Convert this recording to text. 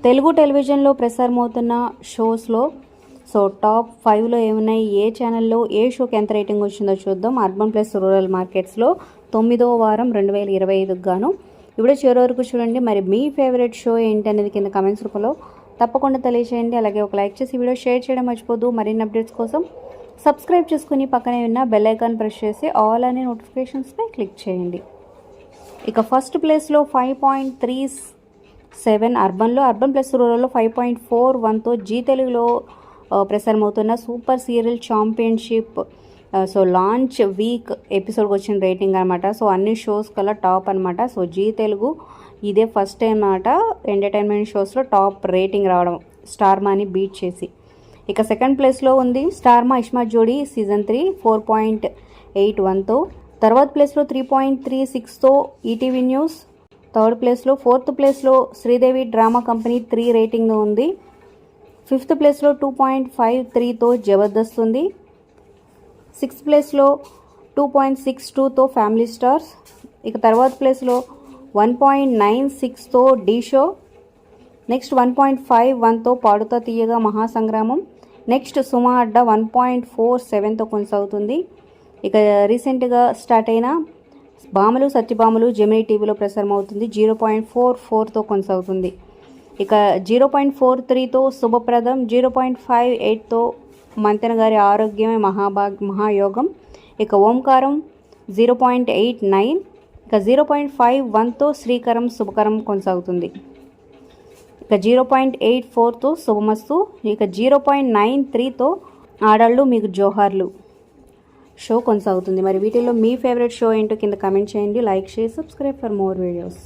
తెలుగు టెలివిజన్లో ప్రసారమవుతున్న షోస్లో so top 5లో ఏమున్నాయి, ఏ ఛానల్లో ఏ షోకి ఎంత రేటింగ్ వచ్చిందో చూద్దాం. అర్బన్ ప్లస్ రూరల్ మార్కెట్స్లో 9వ వారం 2025కు గాను ఇప్పుడు చివరి వరకు చూడండి. మరి మీ ఫేవరెట్ షో ఏంటి అనేది కింద కమెంట్స్ రూపంలో తప్పకుండా తెలియజేయండి. అలాగే ఒక లైక్ చేసి వీడియో షేర్ చేయడం మర్చిపోద్దు. మరిన్ని అప్డేట్స్ కోసం సబ్స్క్రైబ్ చేసుకుని పక్కనే ఉన్న బెల్ ఐకాన్ ప్రెస్ చేసి ఆల్ అనే నోటిఫికేషన్స్పై క్లిక్ చేయండి. ఇక ఫస్ట్ ప్లేస్లో 5.37 అర్బన్లో, అర్బన్ ప్లస్ రూరల్లో 5.41తో జీ తెలుగులో ప్రసారమవుతున్న super serial championship show launch week ఎపిసోడ్కి వచ్చిన రేటింగ్ అనమాట. సో అన్ని షోస్ కల్లా టాప్ అనమాట. సో జీ తెలుగు ఇదే ఫస్ట్ టైం అన్నమాట ఎంటర్టైన్మెంట్ షోస్లో టాప్ రేటింగ్ రావడం, స్టార్ మాని బీట్ చేసి. ఇక సెకండ్ ప్లేస్లో ఉంది స్టార్ మా ఇస్మార్ట్ జోడీ సీజన్ 3 4.81తో. తర్వాత ప్లేస్లో 3.36తో ఈటీవీ న్యూస్. థర్డ్ ప్లేస్లో, ఫోర్త్ ప్లేస్లో శ్రీదేవి డ్రామా కంపెనీ 3 రేటింగ్ ఉంది. ఫిఫ్త్ ప్లేస్లో 2.53తో జబర్దస్త్ ఉంది. సిక్స్త్ ప్లేస్లో 2.62తో ఫ్యామిలీ స్టార్స్. ఇక తర్వాత ప్లేస్లో 1.96తో డీ షో. నెక్స్ట్ 1.51తో పాడుతా తీయగా మహాసంగ్రామం. నెక్స్ట్ సుమా అడ్డా 1.47తో కొనసాగుతుంది. ఇక రీసెంట్గా స్టార్ట్ అయిన భామలు సత్యభామలు జెమినీ టీవీలో ప్రసారం అవుతుంది, 0.44తో కొనసాగుతుంది. ఇక 0.43తో శుభప్రదం, 0.58తో మంతెన గారి ఆరోగ్యమే మహాయోగం. ఇక ఓంకారం 0.89. ఇక 0.51తో శ్రీకరం శుభకరం కొనసాగుతుంది. ఇక 0.84తో శుభమస్తు. ఇక 0.93తో ఆడాళ్ళు మీకు జోహార్లు షో కొనసాగుతుంది. మరి వీటిల్లో మీ ఫేవరెట్ షో ఏంటో కింద కమెంట్ చేయండి. Like share subscribe for more videos.